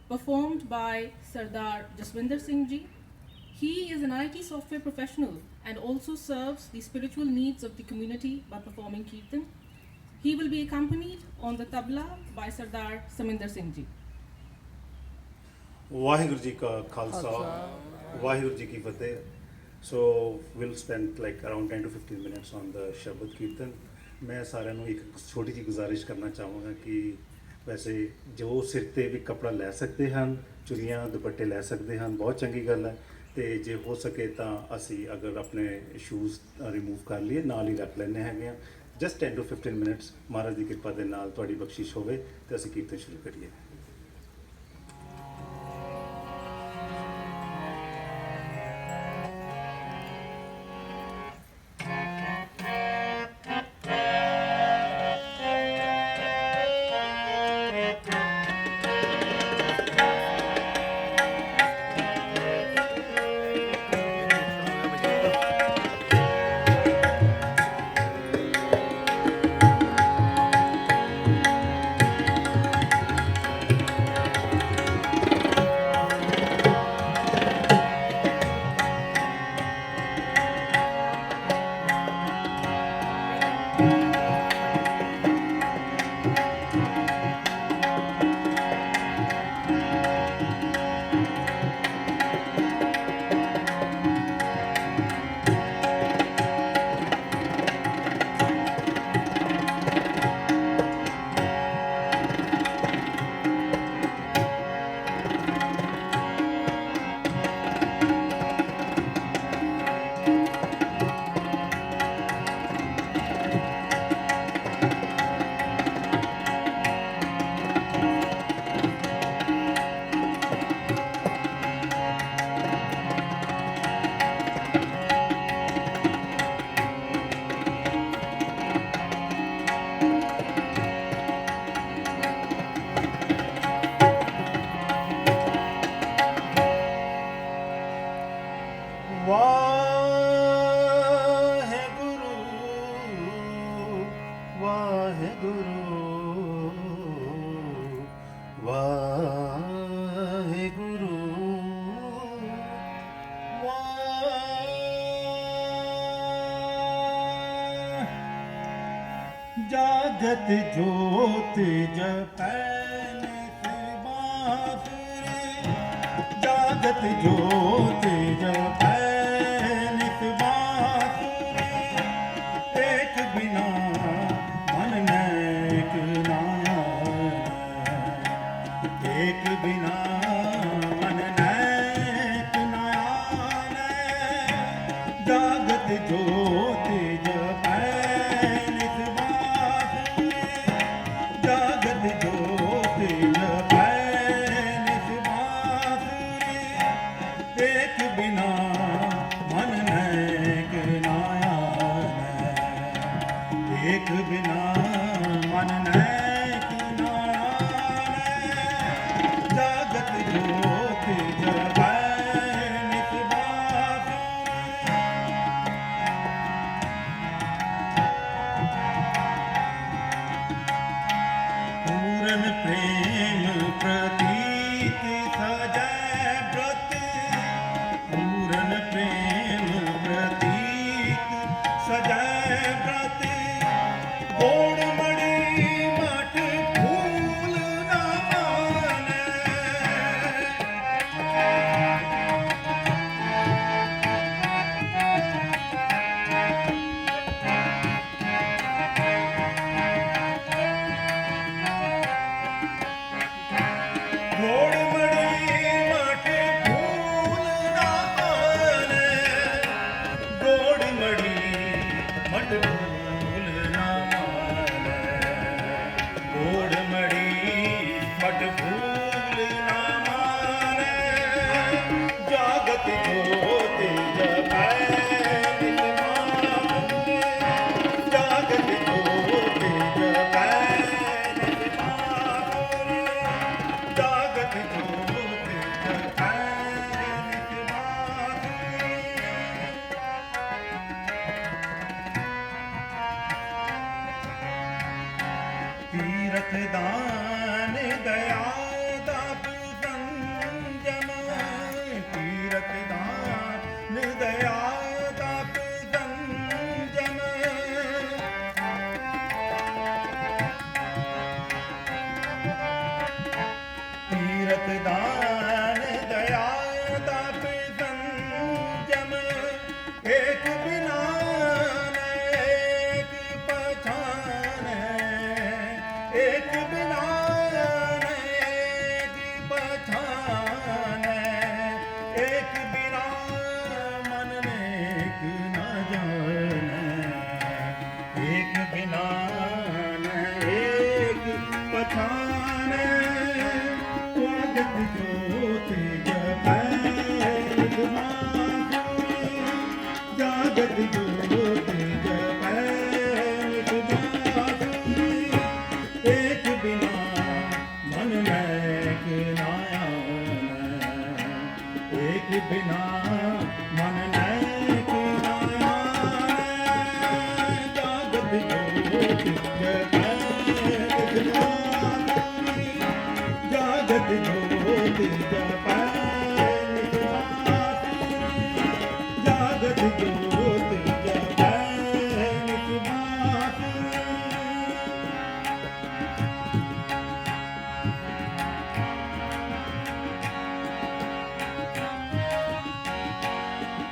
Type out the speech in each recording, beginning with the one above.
performed by Sardar Jaswinder Singhji. He is an IT software professional and also serves the spiritual needs of the community by performing Kirtan. He will be accompanied on the tabla by Sardar Saminder Singhji. Vaheguru Ji Ka Khalsa, Vaheguru Ji Ki Fateh. So we'll spend like around 10 to 15 minutes on the Shabad Kirtan. मैं सारे ਨੂੰ ਇੱਕ ਛੋਟੀ ਜਿਹੀ ਗੁਜ਼ਾਰਿਸ਼ ਕਰਨਾ ਚਾਹਾਂਗਾ ਕਿ ਵੈਸੇ ਜੋ ਸਿਰ ਤੇ ਵੀ ਕੱਪੜਾ ਲੈ ਸਕਦੇ ਹਨ, ਚੁੰਨੀਆਂ ਦੁਪੱਟੇ ਲੈ ਸਕਦੇ ਹਨ, ਬਹੁਤ ਚੰਗੀ ਗੱਲ ਹੈ। ਤੇ ਜੇ ਹੋ ਸਕੇ ਤਾਂ ਅਸੀਂ ਅਗਰ ਆਪਣੇ ਸ਼ੂਜ਼ ਰਿਮੂਵ ਕਰ ਲਈਏ, ਨਾਲ ਹੀ ਰੱਖ ਲੈਣੇ ਹੈਗੇ ਆ। ਜਸਟ 10 to 15 ਮਿੰਟਸ ਮਹਾਰਾਜ ਦੀ ਕਿਰਪਾ ਦੇ ਨਾਲ ਤੁਹਾਡੀ ਬਖਸ਼ਿਸ਼ ਹੋਵੇ ਤੇ ਅਸੀਂ ਕੀਰਤਨ ਸ਼ੁਰੂ ਕਰੀਏ। जागत जोत जपै निस्बासुरे, जागत जोत जपै निस्बासुरे, एक बिना मन नैक नायान, एक बिना मन नैक नायान, जागत जोत जपै तीर्थ दान दया दा संग दान दया तप संयम एक बिना एक पहचान एक बिना एक पहचान एक बिना मन नेक न जान एक बिना एक पहचान स्वागत ज्योति जपै जागत ज्योति जपै एक बिना मन मैक नायान एक बिना मन नैक नायान जागत ज्योति जपै जागत ज्योति जपै जागत ज्योति जपै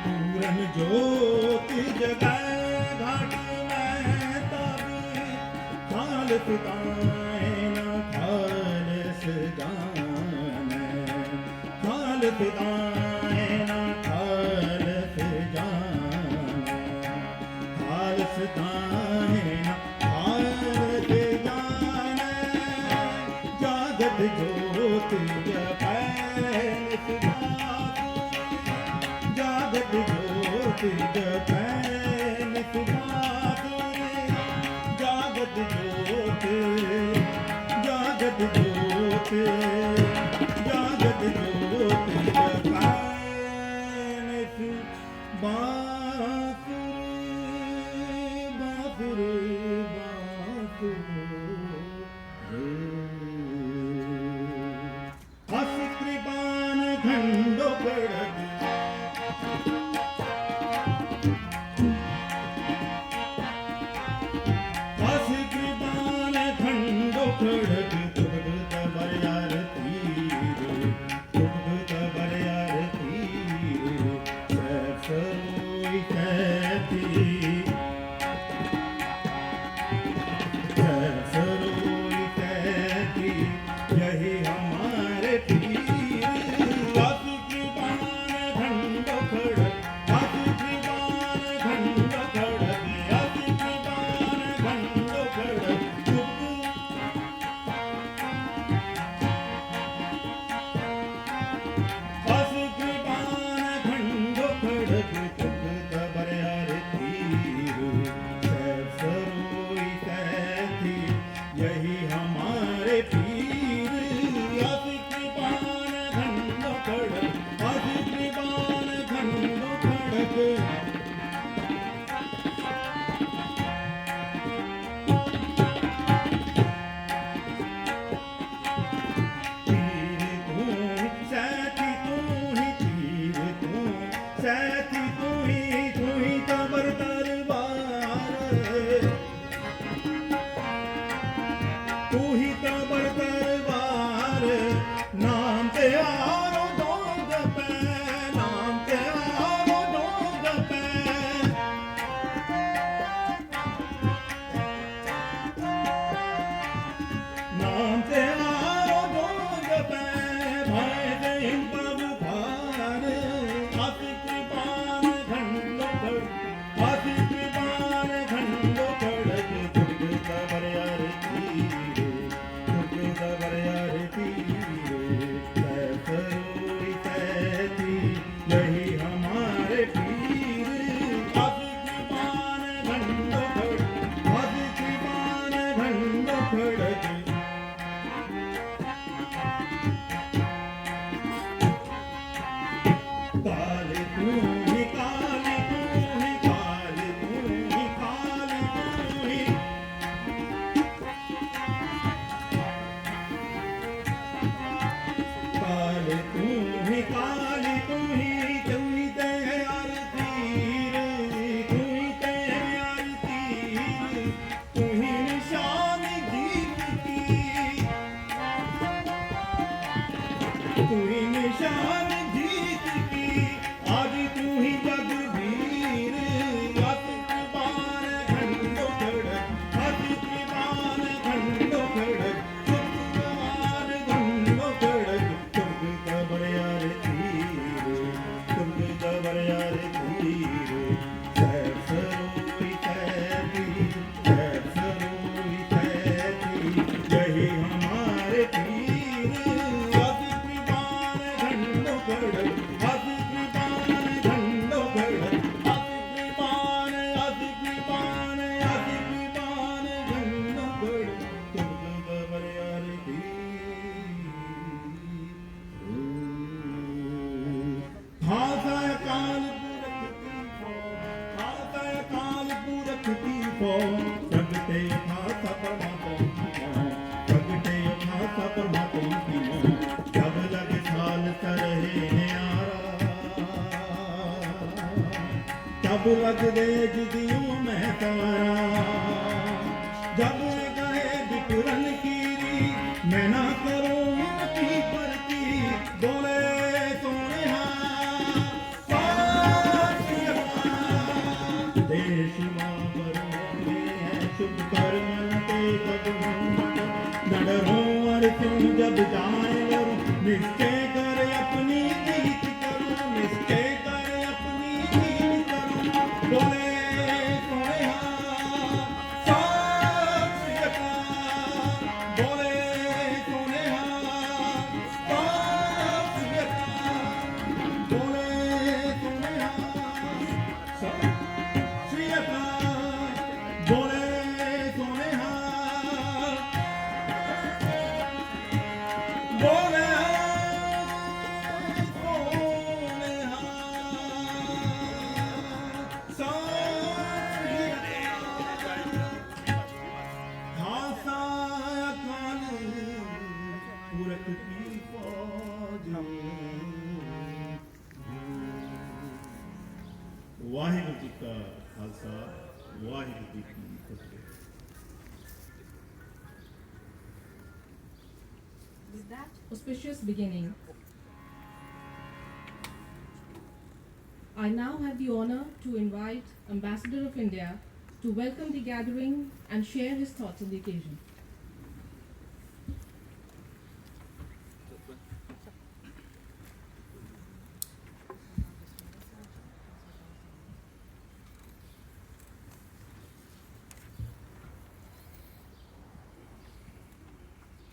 पूरन ज्योति जगै घाट में तब खाल पिताएं न खालस जान खाल पिताएं न खालस जान खालस ताएं न खालस जान जागत ज्योति जपै जागत ज्योति जपै जागत ज्योति जागत ज्योति जागत ज्योति जपै बांसुरी बांसुरी बांसुरी हस कृपान खंडो खड़ग हस कृपान खंडो खड़ग तुगत बरियार तीर तुगत बरियार तीर सरोई कहती सरोई कहती यही हमारे पीर हस कृपान खंडो खड़ग हस कृपान खंडो खड़ग हस कृपान खंडो खड़ग हस कृपान खंडो खड़ग तुगत बरियार तीर सरोई कहती यही हमारे पीर हस कृपान खंडो खड़ग हस कृपान खंडो खड़ग तीर तू सैती तू ही तीर तू सैती तू ही तबर तलवार तू ही तबर तलवार नाम ते आरो दो जपै नाम ते आरो दो जपै नाम ते आरो दो जपै भाई सिंह पग भार हस कृपान खंडो खड़ग हस कृपान खंडो खड़ग तुगत बरियार तीर तुगत बरियार तीर तू ही निशान जीत की, आज तू ही जगवीर। अति कृपान खंडो खड़क, अति कृपान खंडो खड़क, शुक्रवार खंडो खड़क, तुर्ग गबरियार तीर, तुर्ग गबरियार तीर। सैफ सरोई तैती, सैफ सरोई तैती, यही हमारे पीर। अति कृपान खंडो खड़क, अति कृपान खंडो खड़क, अति कृपान, अति कृपान, अति कृपान खंडो खड़क, तुर्ग गबरियार तीर। खालसा काल पुरख की फौज, प्रगटे खालसा परमात्मा की मौज, प्रगटे खालसा परमात्मा की मौज। जब लगे साल तरहे न्यारा, तब लग दे जिदियों में तारा। जब गए बिपुरन कीरी, मैं ना करूं इनकी परती, बोले सोने देश मां बरोगे हैं शुभ कर्मन के कदमों। न डरो और क्यों जब जाए वरुण, निश्चय कर अपनी जीत करो, निश्चय कर अपनी जीत करो। बोले सोने सत श्री अकाल, बोले सोने सत श्री अकाल, बोले सोने सत श्री अकाल, बोले सोने बोले सोने खालसा अकाल पुरख की फौज। वाहिगुरू जी का खालसा, वाहिगुरू जी की फतेह। With that auspicious beginning, I now have the honor to invite Ambassador of India to welcome the gathering and share his thoughts on the occasion.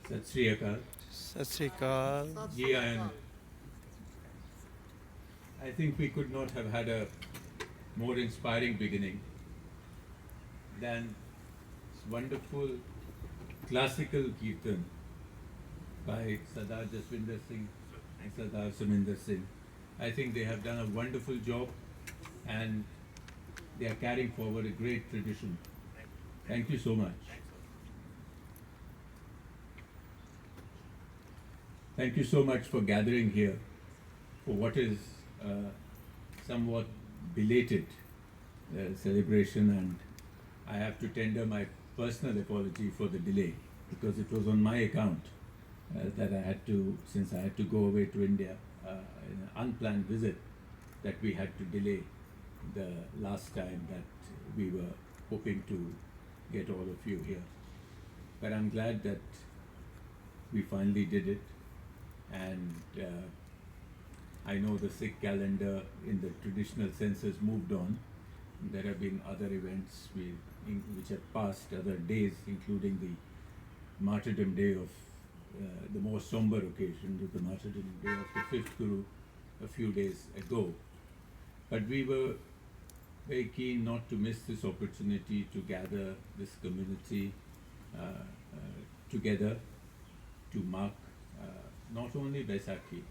Sat Sri Akal. Sat Sri Akal. Ji Ayan. I think we could not have had a more inspiring beginning than this wonderful classical kirtan by Sardar Jaswinder Singh and Sardar Suminder Singh. I think they have done a wonderful job and they are carrying forward a great tradition. Thank you so much. Thank you so much for gathering here for what is somewhat belated celebration, and I have to tender my personal apology for the delay because it was on my account that I had to, since I had to go away to India in an unplanned visit, that we had to delay the last time that we were hoping to get all of you here. But I'm glad that we finally did it, and I know the Sikh calendar in the traditional sense has moved on. There have been other events which have passed, other days, including the martyrdom day of the more somber occasion of the martyrdom day of the fifth Guru a few days ago. But we were very keen not to miss this opportunity to gather this community together to mark not only Baisakhi,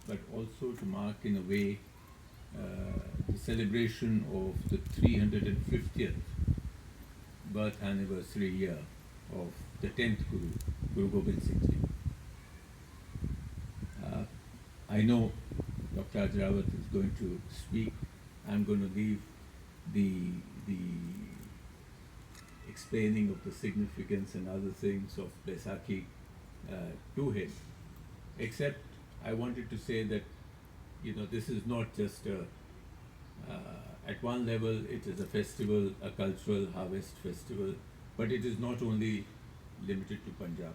but also to mark in a way the celebration of the 350th birth anniversary year of the 10th Guru, Guru Gobind Singhji. I know Dr. Ajrawat is going to speak. I'm going to leave the explaining of the significance and other things of Baisakhi to him, except I wanted to say that, this is not just at one level, it is a festival, a cultural harvest festival, but it is not only limited to Punjab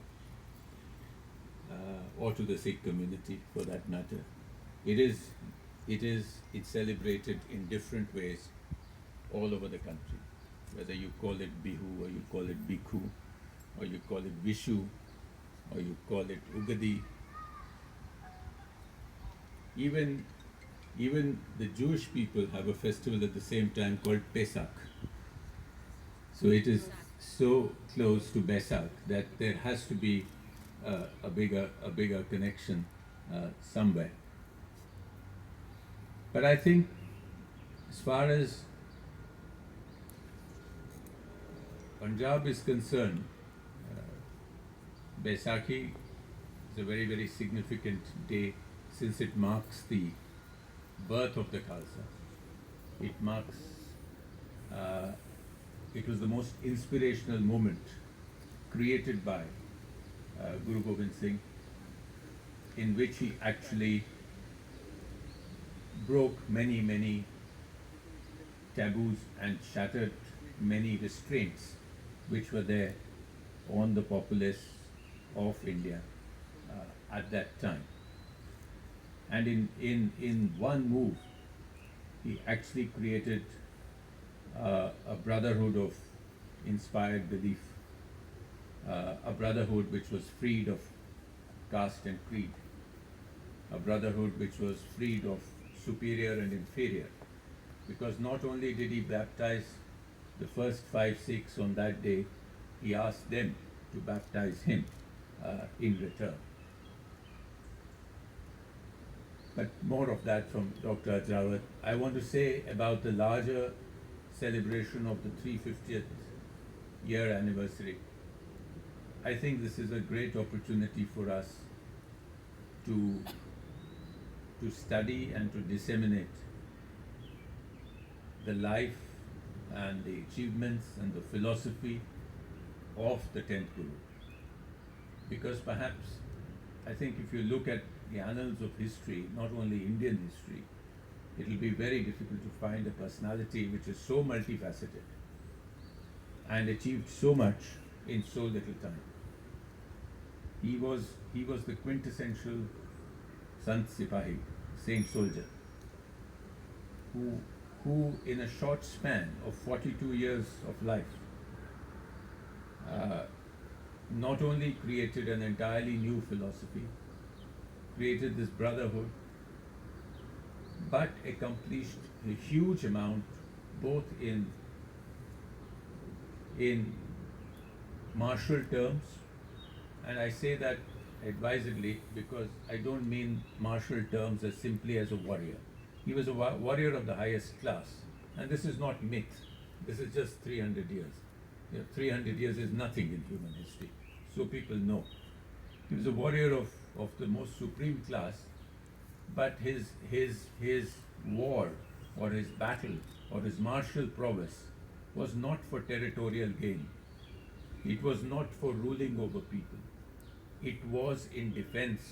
or to the Sikh community for that matter. It's celebrated in different ways all over the country, whether you call it Bihu or you call it Bikhu or you call it Vishu or you call it Ugadi. Even the Jewish people have a festival at the same time called Pesach. So it is so close to Baisakhi that there has to be a bigger connection somewhere. But I think as far as Punjab is concerned, Baisakhi is a very, very significant day since it marks the birth of the Khalsa. It marks, it was the most inspirational moment created by Guru Gobind Singh, in which he actually broke many, many taboos and shattered many restraints which were there on the populace of India at that time. And in one move, he actually created a brotherhood of inspired belief, a brotherhood which was freed of caste and creed, a brotherhood which was freed of superior and inferior, because not only did he baptize the first 5 Sikhs on that day, he asked them to baptize him in return. But more of that from Dr. Ajrawat. I want to say about the larger celebration of the 350th year anniversary. I think this is a great opportunity for us to study and to disseminate the life and the achievements and the philosophy of the 10th Guru. Because perhaps, I think if you look at the annals of history, not only Indian history, it will be very difficult to find a personality which is so multifaceted and achieved so much in so little time. He was the quintessential Sant Sipahi, saint soldier, who in a short span of 42 years of life not only created an entirely new philosophy, created this brotherhood, but accomplished a huge amount both in martial terms, and I say that advisedly because I don't mean martial terms as simply as a warrior. He was a warrior of the highest class, and this is not myth, this is just 300 years. 300 years is nothing in human history, so people know. He was a warrior of the most supreme class, but his war or his battle or his martial prowess was not for territorial gain. It was not for ruling over people. It was in defense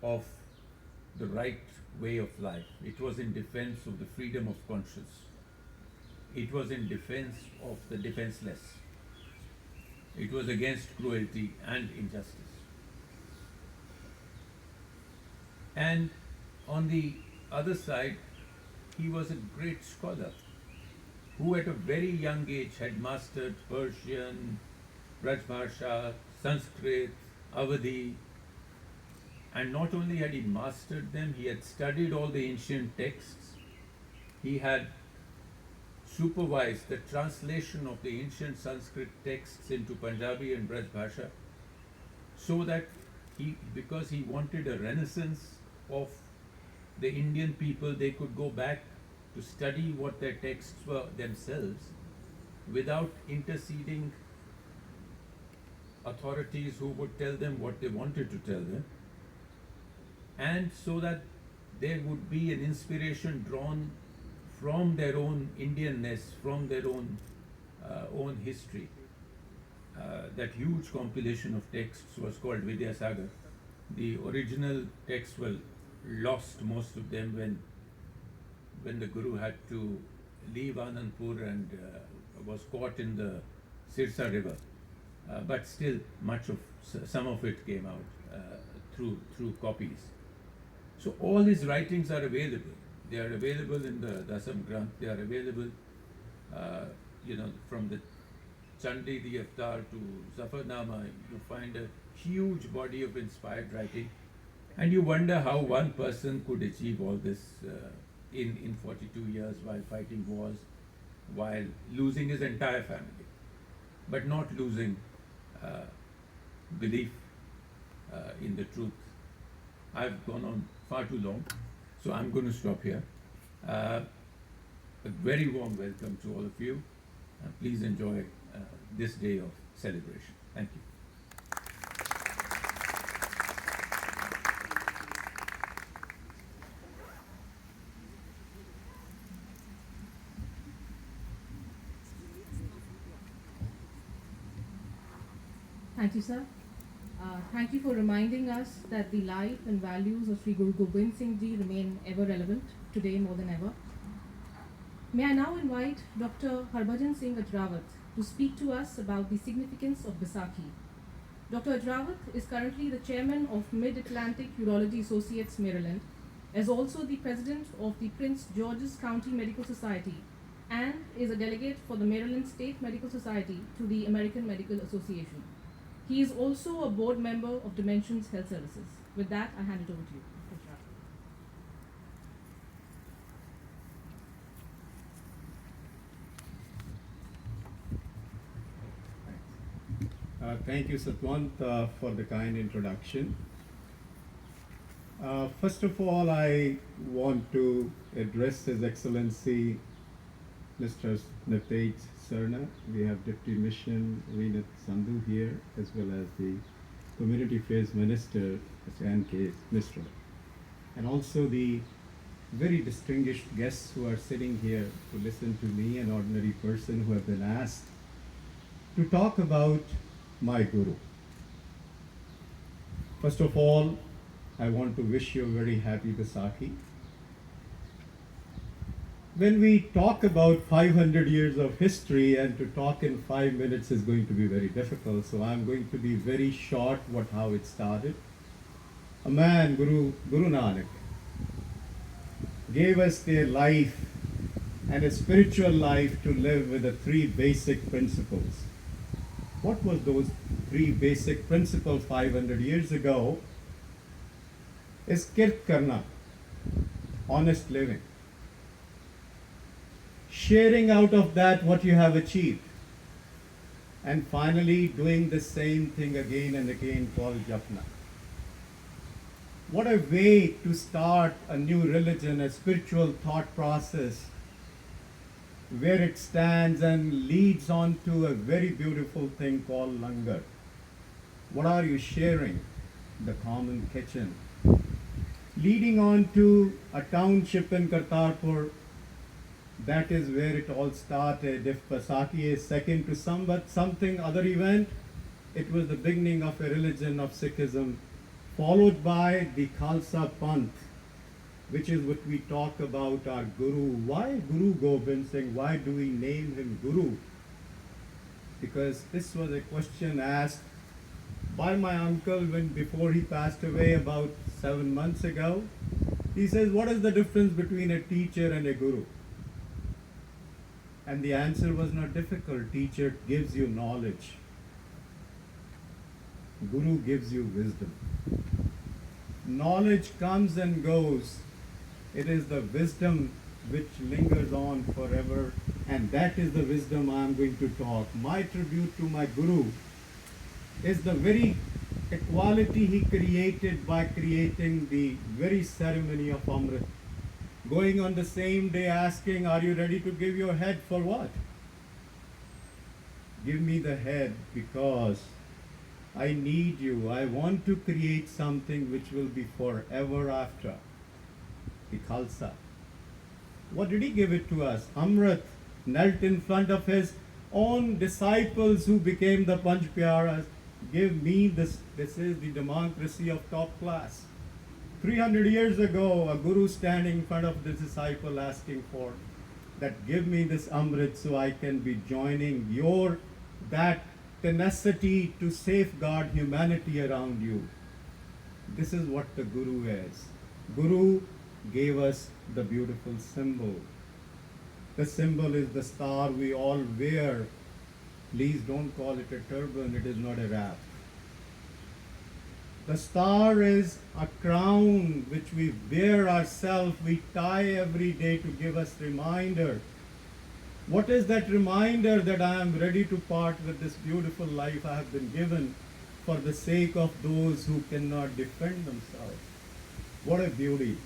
of the right way of life. It was in defense of the freedom of conscience. It was in defense of the defenseless. It was against cruelty and injustice. And on the other side, he was a great scholar who at a very young age had mastered Persian, Braj Bhasha, Sanskrit, Awadhi, and not only had he mastered them, he had studied all the ancient texts. He had supervised the translation of the ancient Sanskrit texts into Punjabi and Braj Bhasha, so that because he wanted a renaissance of the Indian people, they could go back to study what their texts were themselves without interceding authorities who would tell them what they wanted to tell them, and so that there would be an inspiration drawn from their own Indianness, from their own history. That huge compilation of texts was called Vidyasagar, the original texts were lost, most of them, when the Guru had to leave Anandpur and was caught in the Sirsa river. But still, some of it came out through copies. So all his writings are available. They are available in the Dasam Granth. They are available, from the Chandi, the Avatar to Zafarnama. You find a huge body of inspired writing, and you wonder how one person could achieve all this in 42 years while fighting wars, while losing his entire family, but not losing belief in the truth. I've gone on far too long, so I'm going to stop here. A very warm welcome to all of you. Please enjoy this day of celebration. Thank you. Thank you, sir. Thank you for reminding us that the life and values of Sri Guru Gobind Singhji remain ever relevant, today more than ever. May I now invite Dr. Harbhajan Singh Ajrawat to speak to us about the significance of Baisakhi. Dr. Ajrawat is currently the chairman of Mid-Atlantic Urology Associates, Maryland, as also the president of the Prince George's County Medical Society, and is a delegate for the Maryland State Medical Society to the American Medical Association. He is also a board member of Dimensions Health Services. With that, I hand it over to you. Thank you, Satwant, for the kind introduction. First of all, I want to address His Excellency Mr. Navtej Sarna. We have Deputy Mission Reenat Sandhu here, as well as the Community Affairs Minister, Mr. N.K. Mishra, and also the very distinguished guests who are sitting here to listen to me, an ordinary person who have been asked to talk about my Guru. First of all, I want to wish you a very happy Baisakhi. When we talk about 500 years of history, and to talk in 5 minutes is going to be very difficult, so I'm going to be very short how it started. A man, Guru Nanak, gave us their life and a spiritual life to live with the 3 basic principles. What was those 3 basic principles 500 years ago? Is kirt karna, honest living. Sharing out of that what you have achieved. And finally doing the same thing again and again called japna. What a way to start a new religion, a spiritual thought process, where it stands and leads on to a very beautiful thing called langar. What are you sharing? The common kitchen. Leading on to a township in Kartarpur. That is where it all started. If Baisakhi is second to something other event, it was the beginning of a religion of Sikhism, followed by the Khalsa Panth, which is what we talk about our Guru. Why Guru Gobind Singh? Why do we name him Guru? Because this was a question asked by my uncle before he passed away about 7 months ago. He says, what is the difference between a teacher and a Guru? And the answer was not difficult. Teacher gives you knowledge. Guru gives you wisdom. Knowledge comes and goes. It is the wisdom which lingers on forever, and that is the wisdom I am going to talk. My tribute to my Guru is the very equality he created by creating the very ceremony of Amrit. Going on the same day asking, are you ready to give your head for what? Give me the head because I need you. I want to create something which will be forever after. The Khalsa. What did he give it to us? Amrit, knelt in front of his own disciples who became the Panch Pyaras. give me this. This is the democracy of top class. 300 years ago, a guru standing in front of the disciple asking for that, give me this Amrit so I can be joining your, that tenacity to safeguard humanity around you. This is what the Guru is. Guru gave us the beautiful symbol. The symbol is the star we all wear. Please don't call it a turban, it is not a wrap. The star is a crown which we wear ourselves, we tie every day to give us reminder. What is that reminder? That I am ready to part with this beautiful life I have been given for the sake of those who cannot defend themselves. What a beauty.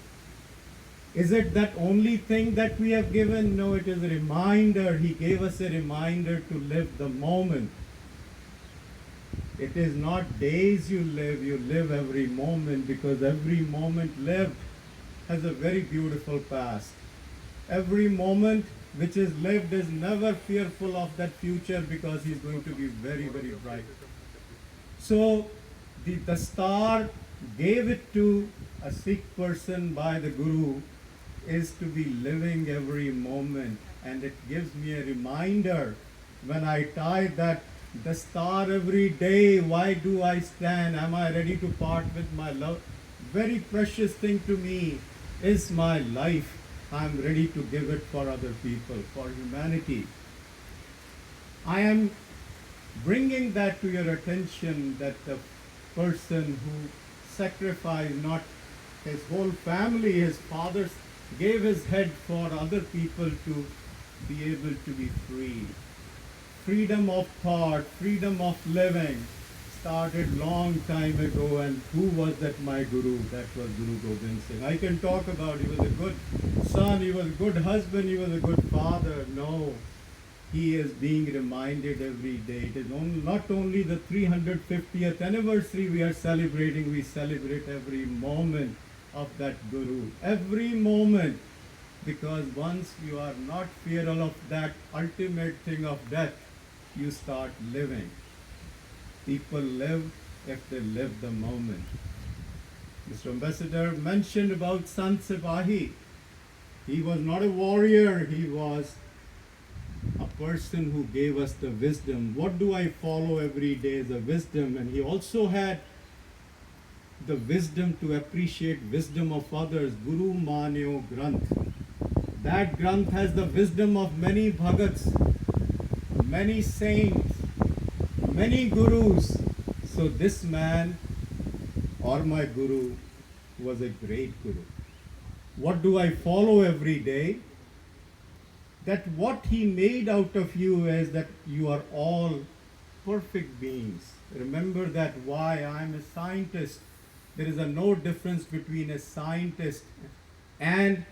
Is it that only thing that we have given? No, it is a reminder. He gave us a reminder to live the moment. It is not days you live every moment, because every moment lived has a very beautiful past. Every moment which is lived is never fearful of that future, because he is going to be very, very bright. So the star gave it to a Sikh person by the Guru is to be living every moment, and it gives me a reminder when I tie that the star every day. Why do I stand? Am I ready to part with my love? Very precious thing to me is my life. I am ready to give it for other people, for humanity. I am bringing that to your attention, that the person who sacrificed not his whole family, his father gave his head for other people to be able to be free. Freedom of thought, freedom of living started long time ago. And who was that? My Guru. That was Guru Gobind Singh. I can talk about he was a good son, he was a good husband, he was a good father. No, he is being reminded every day. It is not only the 350th anniversary we are celebrating, we celebrate every moment of that Guru. Every moment. Because once you are not fearful of that ultimate thing of death, you start living. People live if they live the moment. Mr. Ambassador mentioned about Sant Sipahi. He was not a warrior, he was a person who gave us the wisdom. What do I follow every day? The wisdom. And he also had the wisdom to appreciate wisdom of others. Guru Manyo Granth. That Granth has the wisdom of many Bhagats, many saints, many Gurus. So this man, or my Guru, was a great Guru. What do I follow every day? That what he made out of you is that you are all perfect beings. Remember that why I am a scientist. There is no difference between a scientist and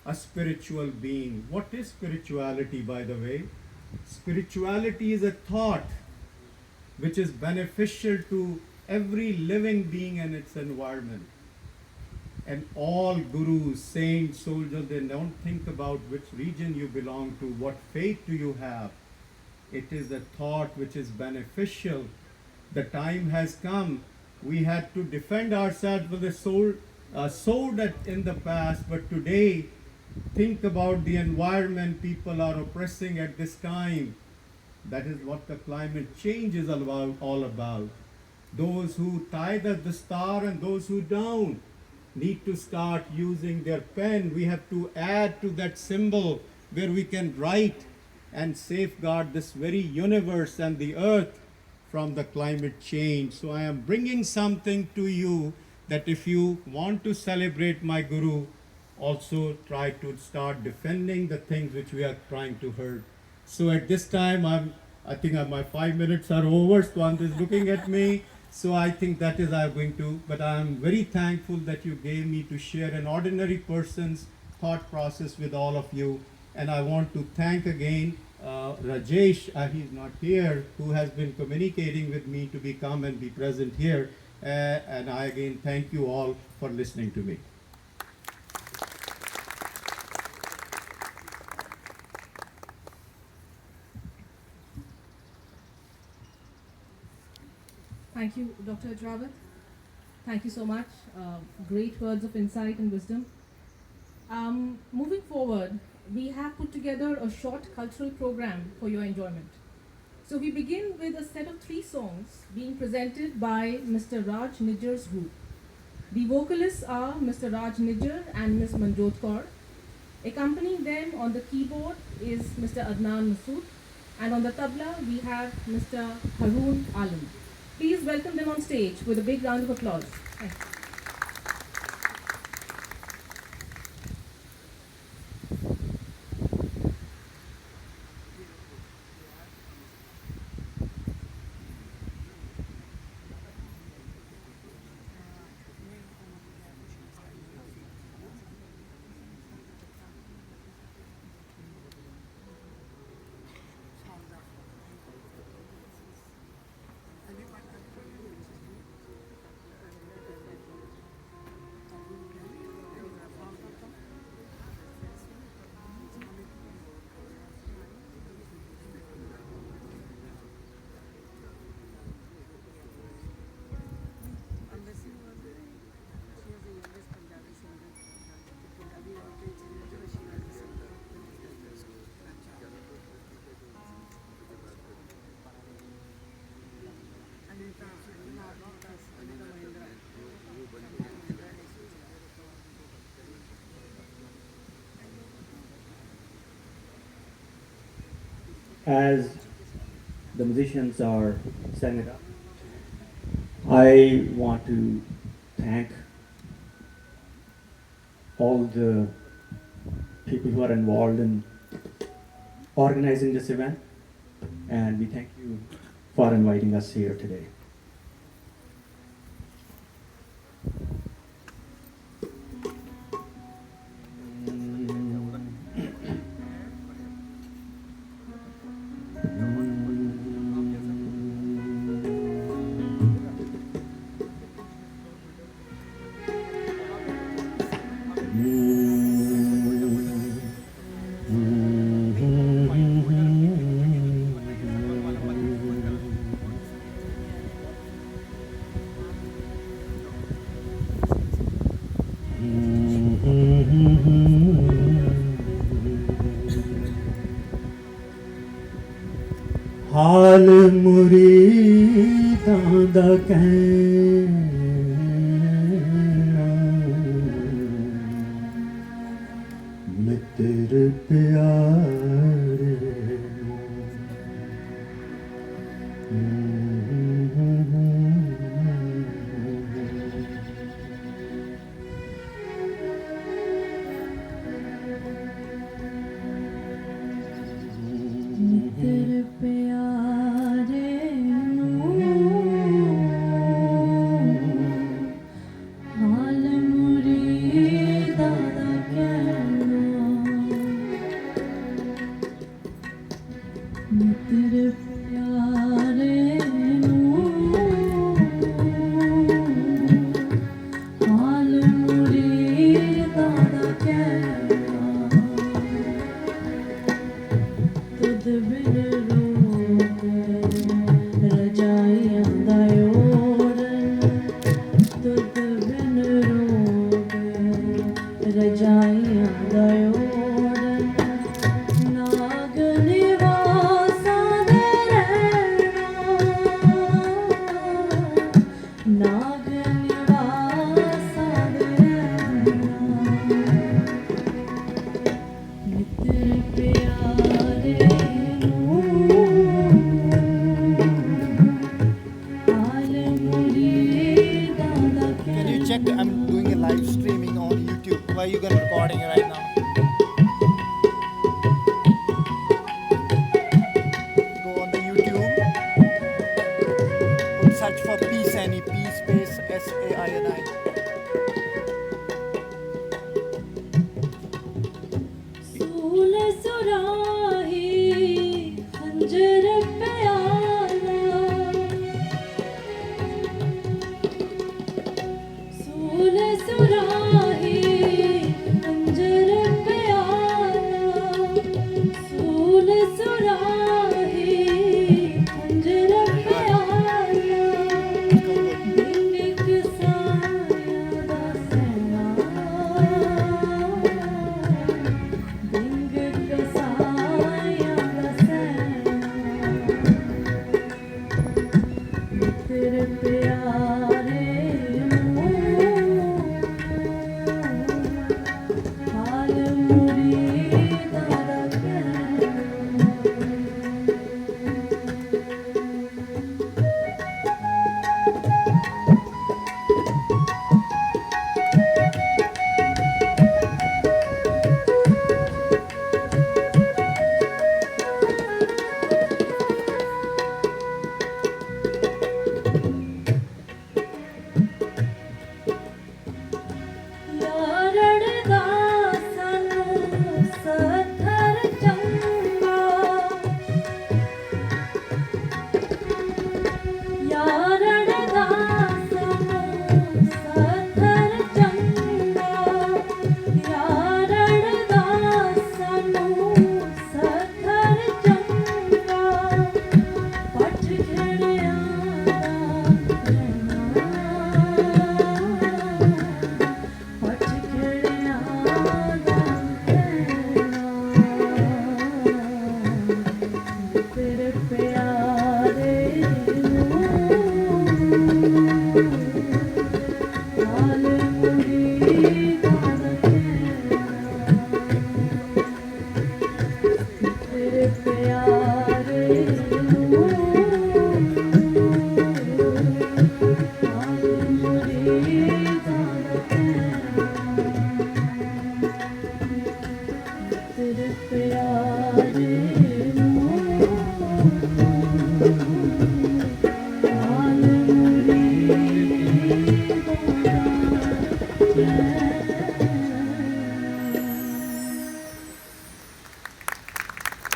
a spiritual being. What is spirituality, by the way? Spirituality is a thought which is beneficial to every living being and its environment. And all gurus, saints, soldiers, they don't think about which region you belong to, what faith do you have. It is a thought which is beneficial. The time has come. We had to defend ourselves with a sword in the past, but today, think about the environment people are oppressing at this time. That is what the climate change is all about. Those who tie the star and those who don't need to start using their pen. We have to add to that symbol where we can write and safeguard this very universe and the earth from the climate change. So I am bringing something to you that if you want to celebrate my Guru, also try to start defending the things which we are trying to hurt. So at this time, I think my 5 minutes are over. Swant is looking at me. So I think that is I'm going to, but I am very thankful that you gave me to share an ordinary person's thought process with all of you. And I want to thank again Rajesh, he's not here, who has been communicating with me to come and be present here. And I again thank you all for listening to me. Thank you, Dr. Ajrawat. Thank you so much. Great words of insight and wisdom. Moving forward, we have put together a short cultural program for your enjoyment. So we begin with a set of 3 songs being presented by Mr. Raj Nijjar's group. The vocalists are Mr. Raj Nijjar and Ms. Manjot Kaur. Accompanying them on the keyboard is Mr. Adnan Masood, and on the tabla we have Mr. Haroon Alam. Please welcome them on stage with a big round of applause. Thank you. As the musicians are setting it up, I want to thank all the people who are involved in organizing this event, and we thank you for inviting us here today. हाल मुरीदां दा कहना मित्र प्यारे I'm doing a live streaming on YouTube. Why are you guys recording right now? Go on the YouTube. Put search for P Saini. P space SAINI.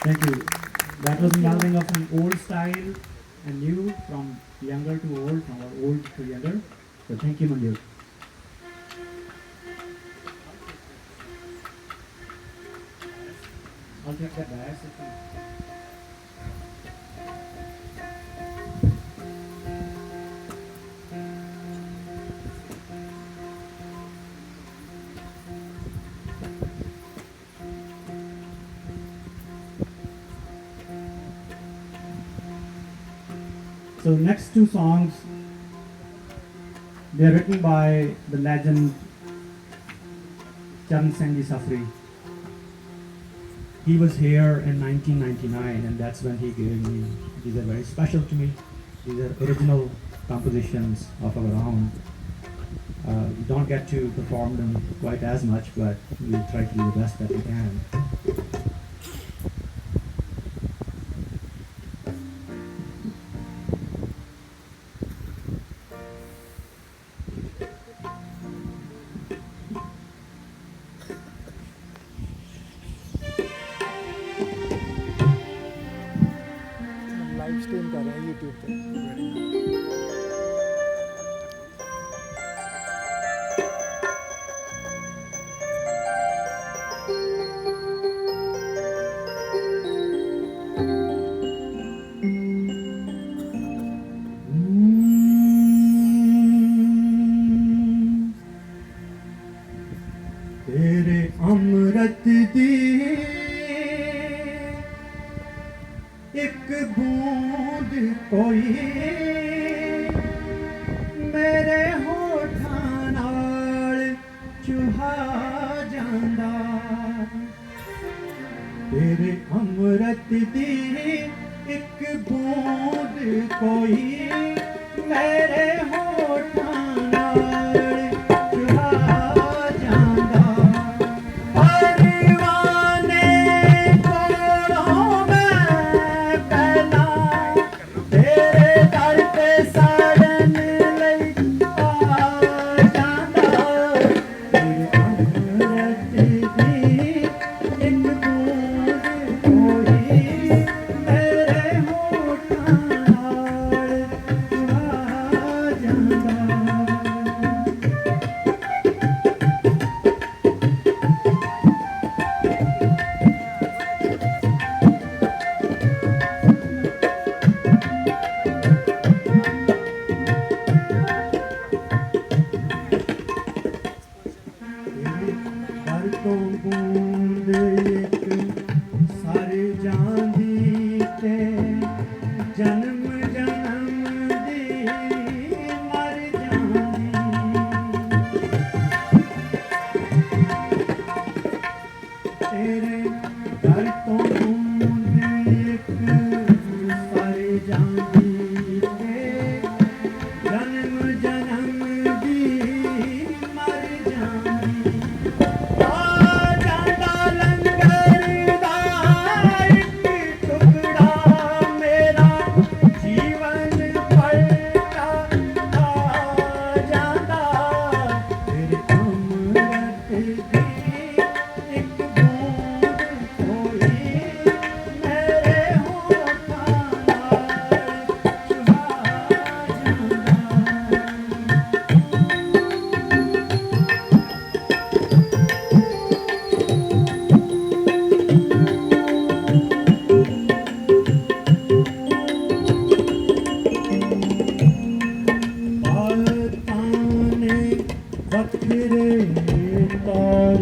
Thank you. That was melding of an old style and new, from younger to old, from our old to younger. So thank you, Manju. I'll take that Baisakhi. So next two songs, they are written by the legend Singh Safri. He was here in 1999, and that's when he gave me. These are very special to me. These are original compositions of our own. We don't get to perform them quite as much, but we'll try to do the best that we can. Live stream कर रहे हैं YouTube पे। तेरे अमृत दी एक बूंद कोई मेरे होठां नाल चुहा जांदा, तेरे अमृत दी एक बूंद कोई मेरे होठां नाल चुहा जांदा। परवाने कोलों मैं पहला तेरे दर ते साड़न लई आ जांदा, तेरे अमृत दी एक बूंद कोई मेरे होठां नाल चुहा जांदा। पर तो बूंद एक सर जांदी ते जन्म जन्म दी मर जांदी। तेरे घर तो बूंद एक सर जांदी ते जन्म जन्म दी मर जांदी। आ जांदा लंगर दा एक टुकड़ा मेरा जीवन पलटा आ जांदा, तेरे अमृत दी एक बूंद कोई मेरे होठां नाल चुहा जांदा। बातां ने बखरे तौर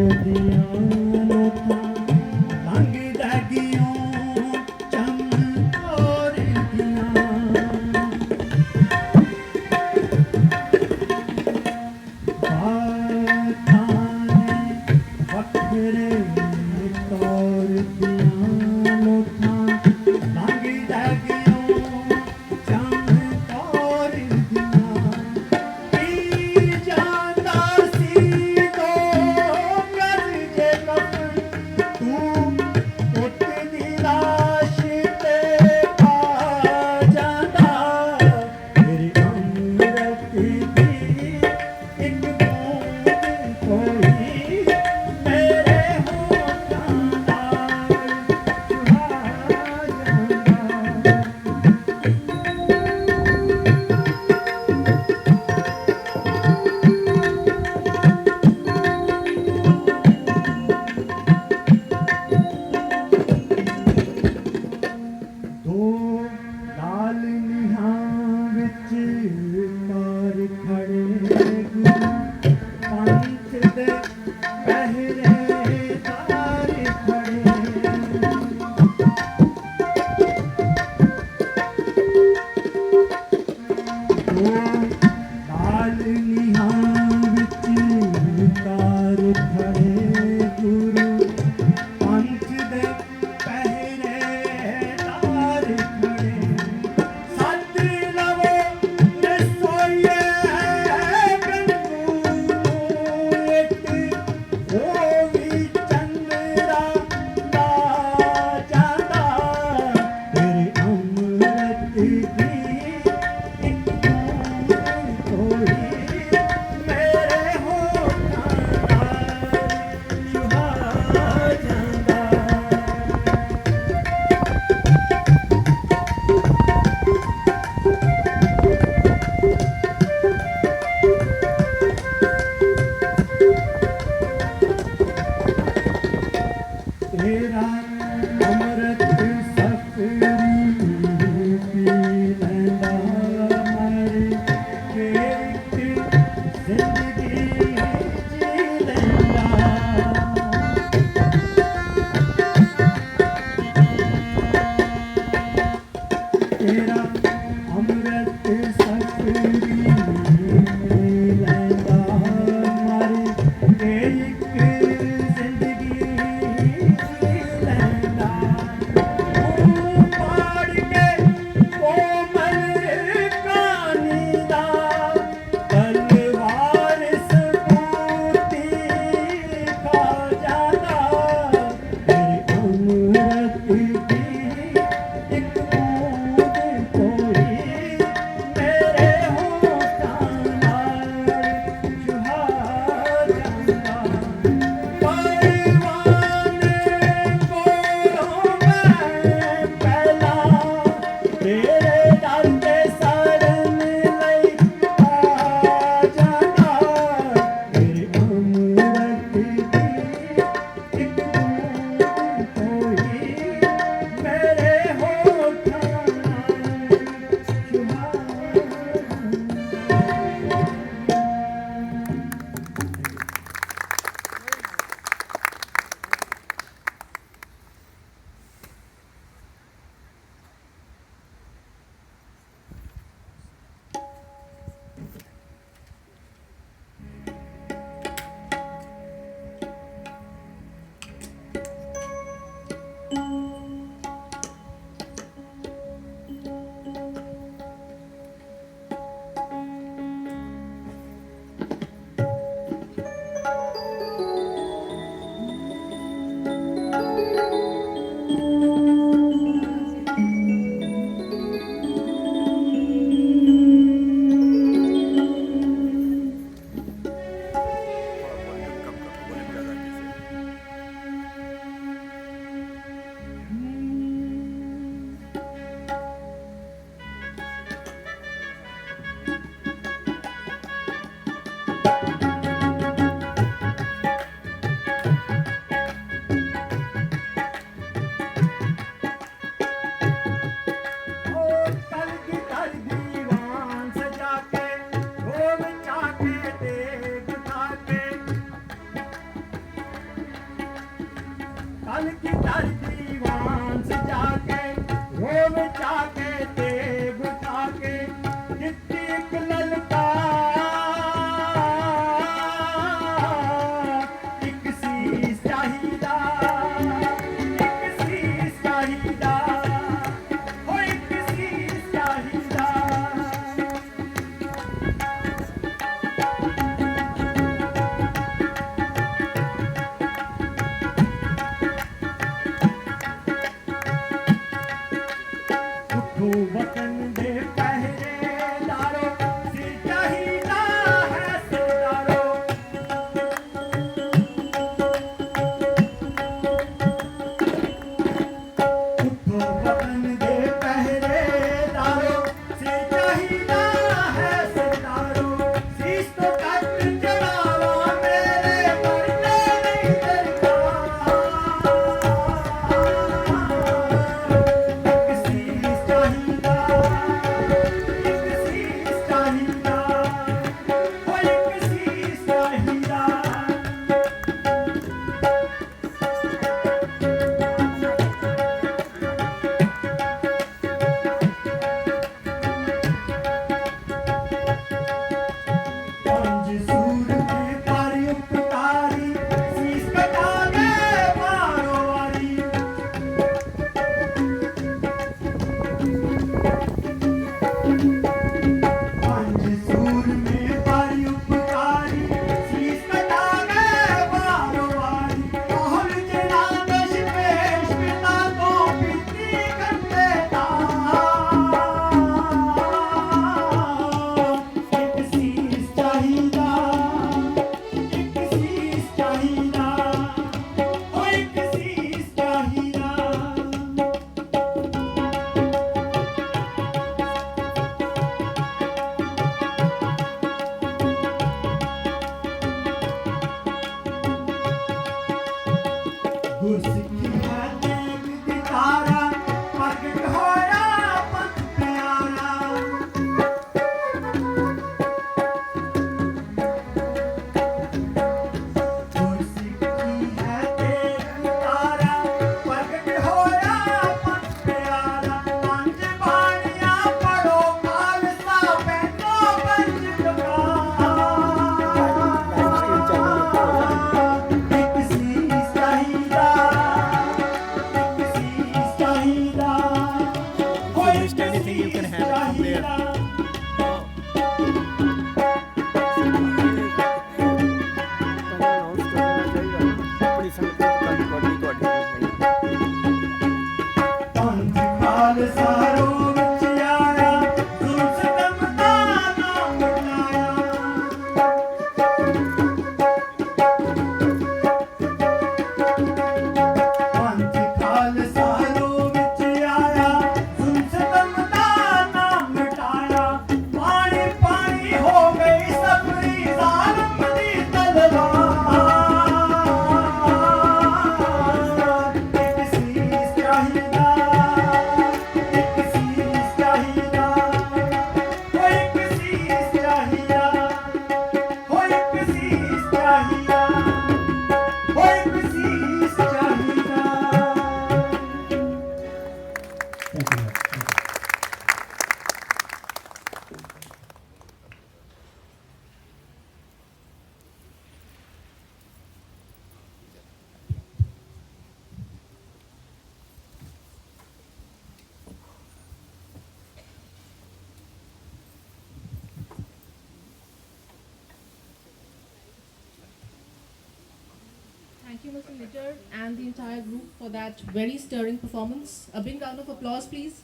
Thank you, Mr. Major, and the entire group for that very stirring performance. A big round of applause, please.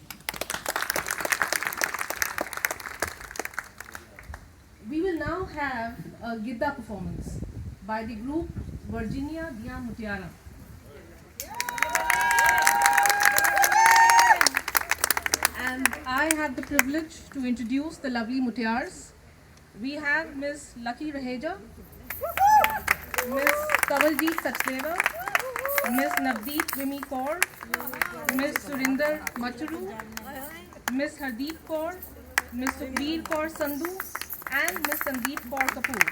We will now have a Giddha performance by the group Virginia Dia Mutiara. And I have the privilege to introduce the lovely Mutiars. We have Ms. Lucky Raheja, Ms. Kavaljeet Sachdeva, Ms. Navdeep Vimi Kaur, Ms. Surinder Machuru, Ms. Hardeep Kaur, Ms. Sukhbir Kaur Sandhu, and Ms. Sandeep Kaur Kapoor.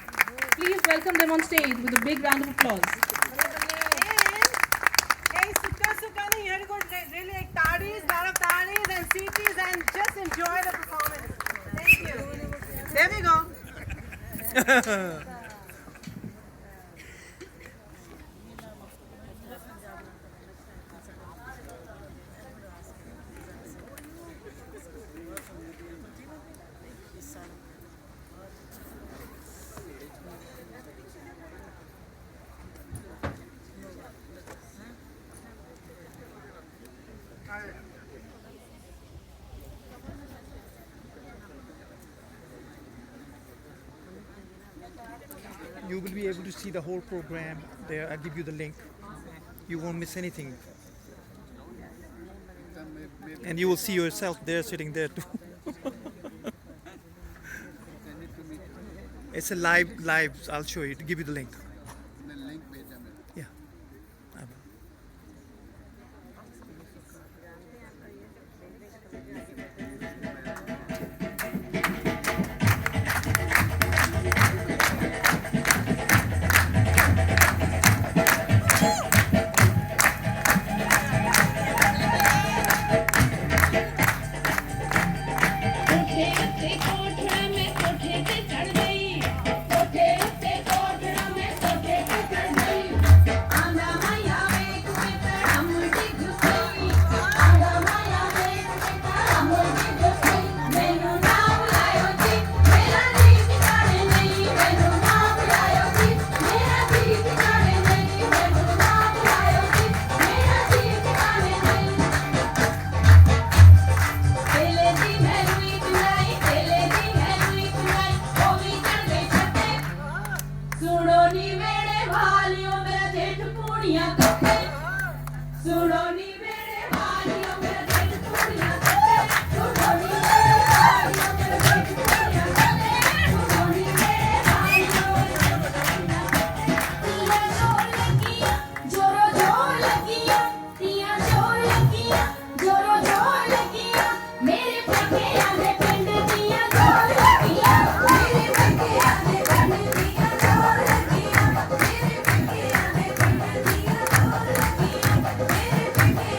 Please welcome them on stage with a big round of applause. Hey, Sukani, you had to go really like tadis, lot of tadis and CTs and just enjoy the performance. Thank you. There we go. You will be able to see the whole program there. I'll give you the link. You won't miss anything. And you will see yourself there, sitting there too. It's a live. I'll show you, to give you the link. Yeah. I will. Thank you.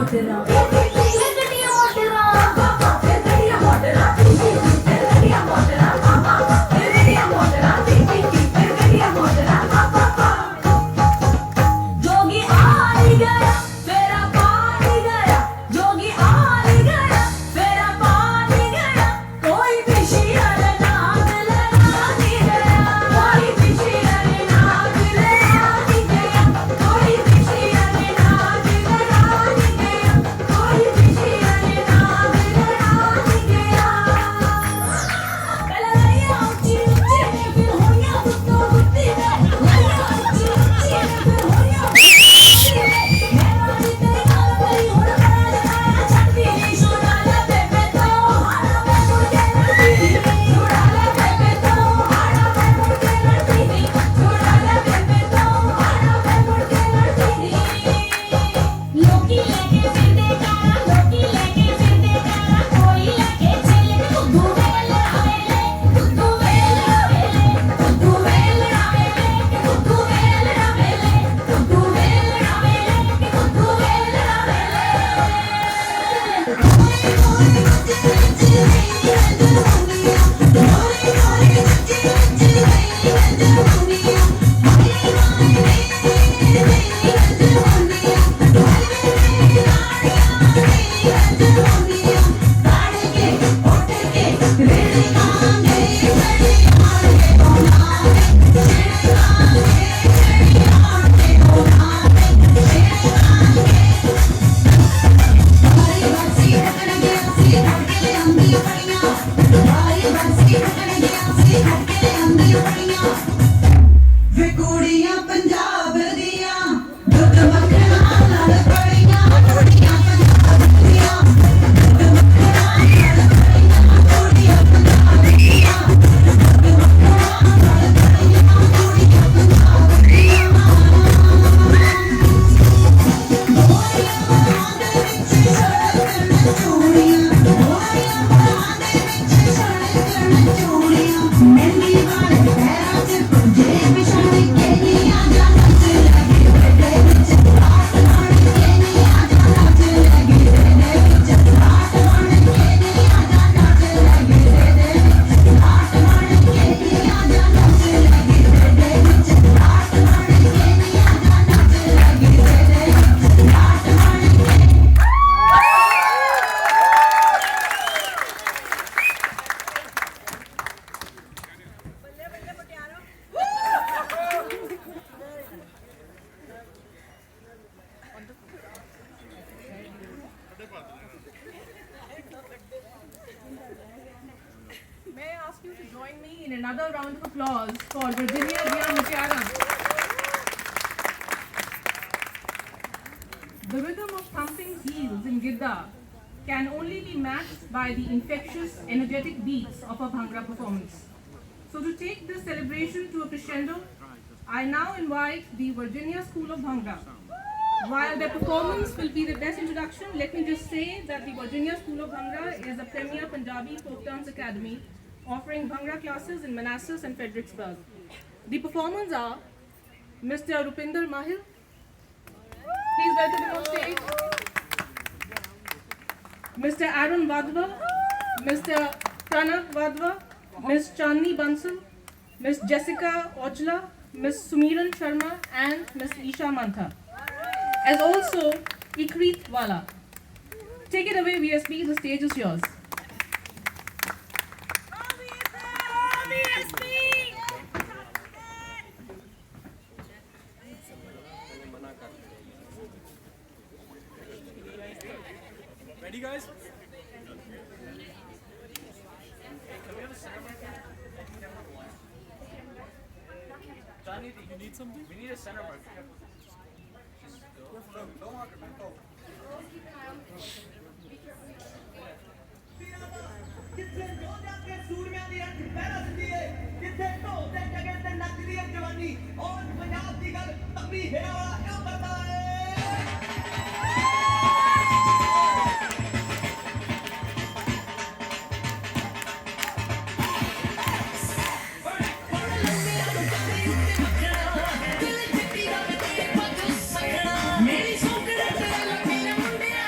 मोटरा गड्डियां मोटरा गड्डियां मोटरा गड्डियां मोटरा गड्डियां मोटरा गड्डियां मोटरा जोगी आ गया फेरा पानी गया जोगी आ गया फेरा पानी गया कोई पिशियर नाग लगा गया कोई पिशियर नाग लगा गया कोई पिशियर नाग लगा गया कोई पिशियर नाग लगा गया कलैया ऊंची ऊंची ने फिर होया गुत्तो गुत्ती में कलैया ऊंची ऊंची ने फिर होया गुत्ती में मेरा जी तेरे नाल मेरी हुण मैं छड्डी नहीं छुड़ा ले बेबे तो हाड़ा मैं मुड़ के लड़ती छुड़ा ले बेबे तो हाड़ा मैं मुड़ के लड़ती छुड़ा ले बेबे तो हाड़ा मैं मुड़ के लड़ती लोकी लेके फिरदे कारा लोकी लेके फिरदे कारा कोई लेके चले बुद्धू वेल रावेले बुद्धू वेल रावेले बुद्धू वेल रावेले बुद्धू वेल रावेले बुद्धू वेल रावेले बुद्धू वेल वे कुड़ियां पंजाब दियां दुध मक्खना नाल पड़ियां कुड़ियां पंजाब दियां दुध मक्खना नाल पड़ियां कुड़ियां पंजाब दियां दुध मक्खना नाल पड़ियां कुड़ियां पंजाब दियां मोरियां बाहां दे विच सड़कण चूड़ियां मोरियां बाहां दे विच सड़कण चूड़ियां मेहंदी वाले पैरां च पंजे बिछाड़ के नी आजा नच लगी तेरे विच रात बन के नी आजा नच लगी तेरे विच रात बन के नी आजा नच लगी तेरे विच रात बन के नी आजा नच लगी तेरे विच रात बन के नी आजा नच लगी तेरे विच रात बन के May I ask you to join me in another round of applause for Virginia Dia Mutiara. The rhythm of thumping heels in Giddha can only be matched by the infectious, energetic beats of a Bhangra performance. So to take this celebration to a crescendo, I now invite the Virginia School of Bhangra. While their performance will be the best introduction, let me just say that the Virginia School of Bhangra is a premier Punjabi folk dance academy offering Bhangra classes in Manassas and Fredericksburg. The performers are Mr. Rupinder Mahil. Please welcome him on stage. Mr. Aaron Vadva, Mr. Pranav Vadva, Ms. Chandni Bansal, Ms. Jessica Ojla, Ms. Sumiran Sharma, and Ms. Isha Mantha, as also Ikrit Wala. Take it away, VSB, the stage is yours. Ready, guys? Johnny, you need something? We need a center mark. Don't walk her, man. Go. ਜਿੱਥੇ ਯੋਧਿਆਂ ਤੇ ਸੂਰਮਿਆਂ ਦੀ ਅੱਖ ਪਹਿਰਾ ਦਿੰਦੀ ਏ ਜਿੱਥੇ ਢੋਲ ਤੇ ਜਗੇ ਤੇ ਨੱਚਦੀ ਏ ਜਵਾਨੀ ਔਰ ਪੰਜਾਬ ਦੀ ਗੱਲ ਤਕੜੀ ਹੇਰਾ ਵਾਲਾ ਕਿਉਂ ਕਰਦਾ ਏ मेरी छोकरे तेरे लंबी मुंडिया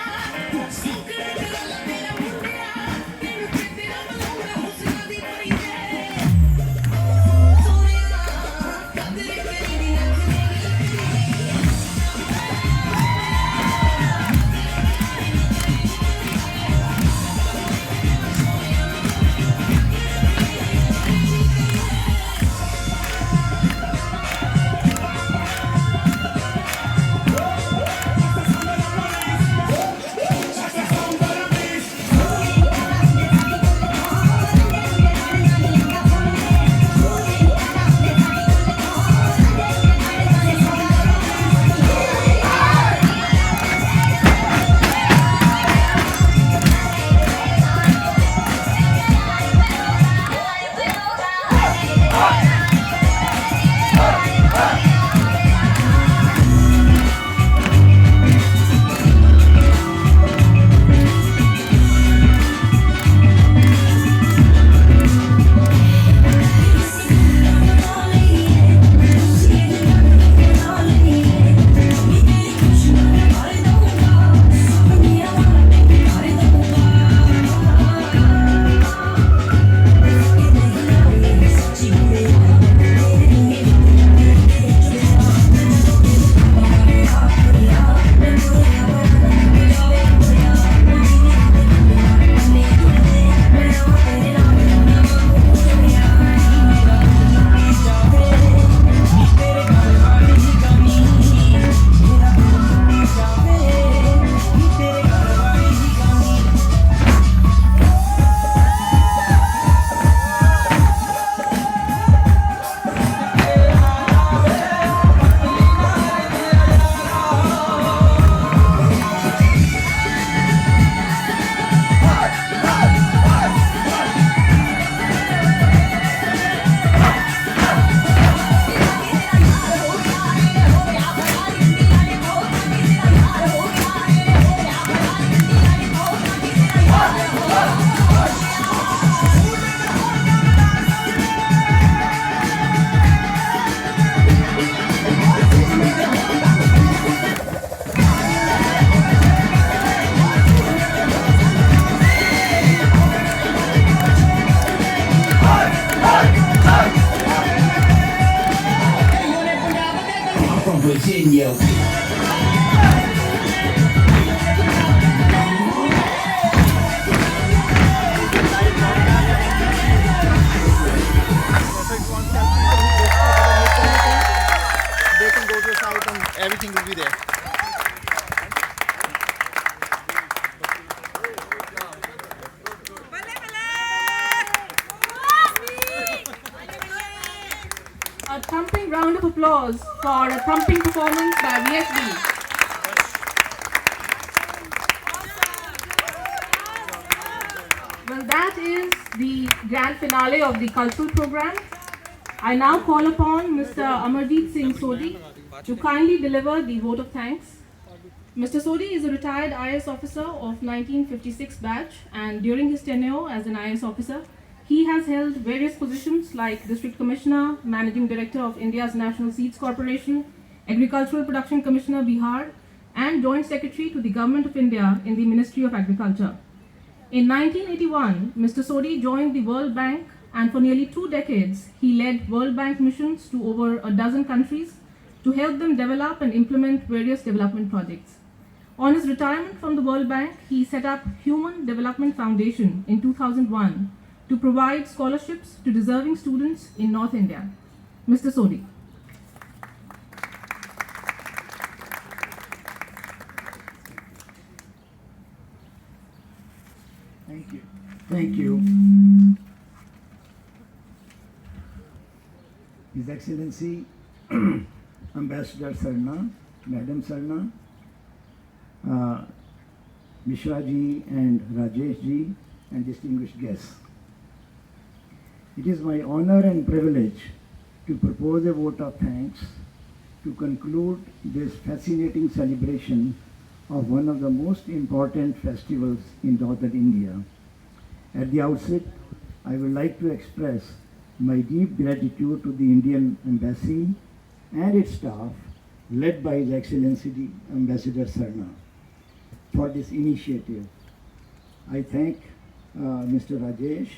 India. They can go to the site and everything will be there. A thumping round of applause for a thumping performance by VSB. Well, that is the grand finale of the cultural program. I now call upon Mr. Amarjeet Singh Sodhi to kindly deliver the vote of thanks. Mr. Sodhi is a retired IAS officer of 1956 batch, and during his tenure as an IAS officer, he has held various positions like District Commissioner, Managing Director of India's National Seeds Corporation, Agricultural Production Commissioner Bihar, and Joint Secretary to the Government of India in the Ministry of Agriculture. In 1981, Mr. Sodhi joined the World Bank, and for nearly 2 decades, he led World Bank missions to over a dozen countries to help them develop and implement various development projects. On his retirement from the World Bank, he set up Human Development Foundation in 2001 to provide scholarships to deserving students in North India. Mr. Sodhi. Thank you. Thank you. His Excellency Ambassador Sarna, Madam Sarna, Mishra ji and Rajesh ji, and distinguished guests. It is my honor and privilege to propose a vote of thanks to conclude this fascinating celebration of one of the most important festivals in northern India. At the outset, I would like to express my deep gratitude to the Indian Embassy and its staff, led by His Excellency Ambassador Sarna, for this initiative. I thank Mr. Rajesh,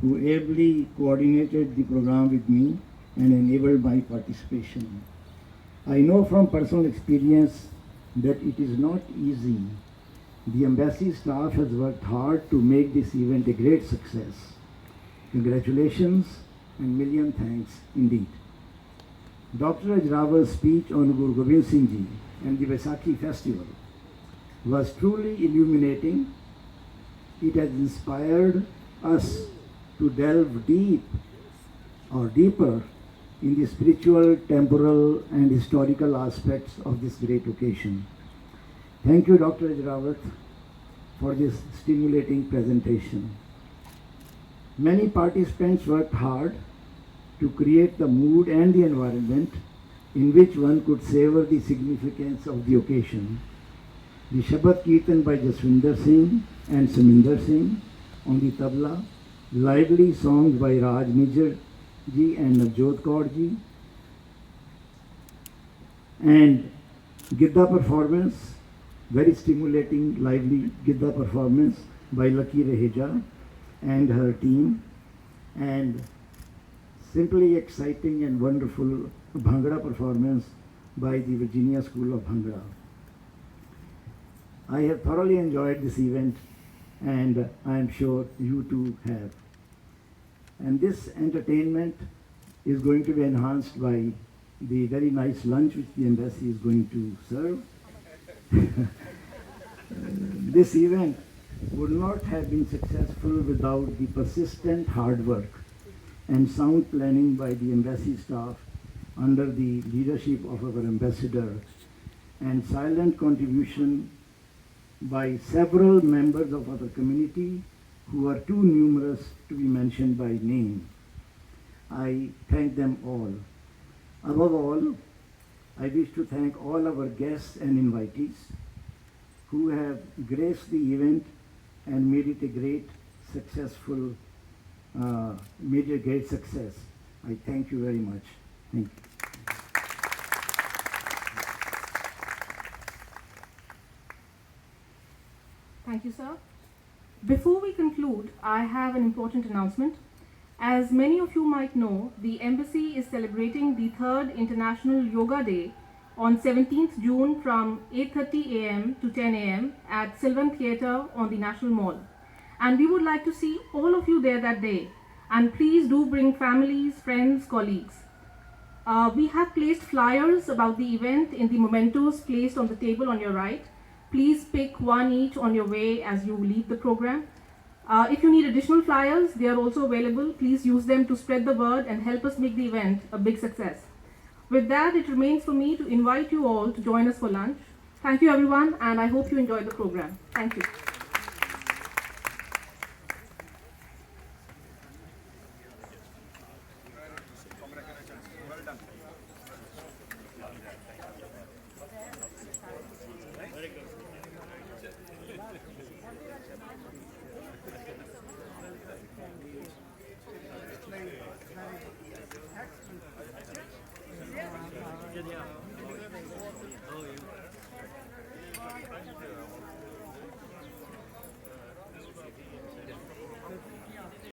who ably coordinated the program with me and enabled my participation. I know from personal experience that it is not easy. The embassy staff has worked hard to make this event a great success. Congratulations and million thanks indeed. Dr. Ajrawal's speech on Guru Gobind Singhji and the Baisakhi festival was truly illuminating. It has inspired us to delve deeper in the spiritual, temporal and historical aspects of this great occasion. Thank you, Dr. Ajrawat, for this stimulating presentation. Many participants worked hard to create the mood and the environment in which one could savor the significance of the occasion. The Shabad Kirtan by Jaswinder Singh and Saminder Singh on the tabla, lively songs by Raj Nijjar ji and Navjot Kaur ji, and Giddha performance, very stimulating, lively Giddha performance by Lucky Reheja and her team, and simply exciting and wonderful Bhangra performance by the Virginia School of Bhangra. I have thoroughly enjoyed this event, and I am sure you too have. And this entertainment is going to be enhanced by the very nice lunch which the embassy is going to serve. This event would not have been successful without the persistent hard work and sound planning by the embassy staff under the leadership of our ambassador, and silent contribution by several members of our community who are too numerous to be mentioned by name. I thank them all. Above all, I wish to thank all our guests and invitees who have graced the event and made it a great success. I thank you very much. Thank you. Thank you, sir. Before we conclude, I have an important announcement. As many of you might know, the Embassy is celebrating the 3rd International Yoga Day on 17th June from 8:30 a.m. to 10 a.m. at Sylvan Theatre on the National Mall. And we would like to see all of you there that day. And please do bring families, friends, colleagues. We have placed flyers about the event in the mementos placed on the table on your right. Please pick one each on your way as you leave the program. If you need additional flyers, they are also available. Please use them to spread the word and help us make the event a big success. With that, it remains for me to invite you all to join us for lunch. Thank you everyone, and I hope you enjoyed the program. Thank you. Giddha.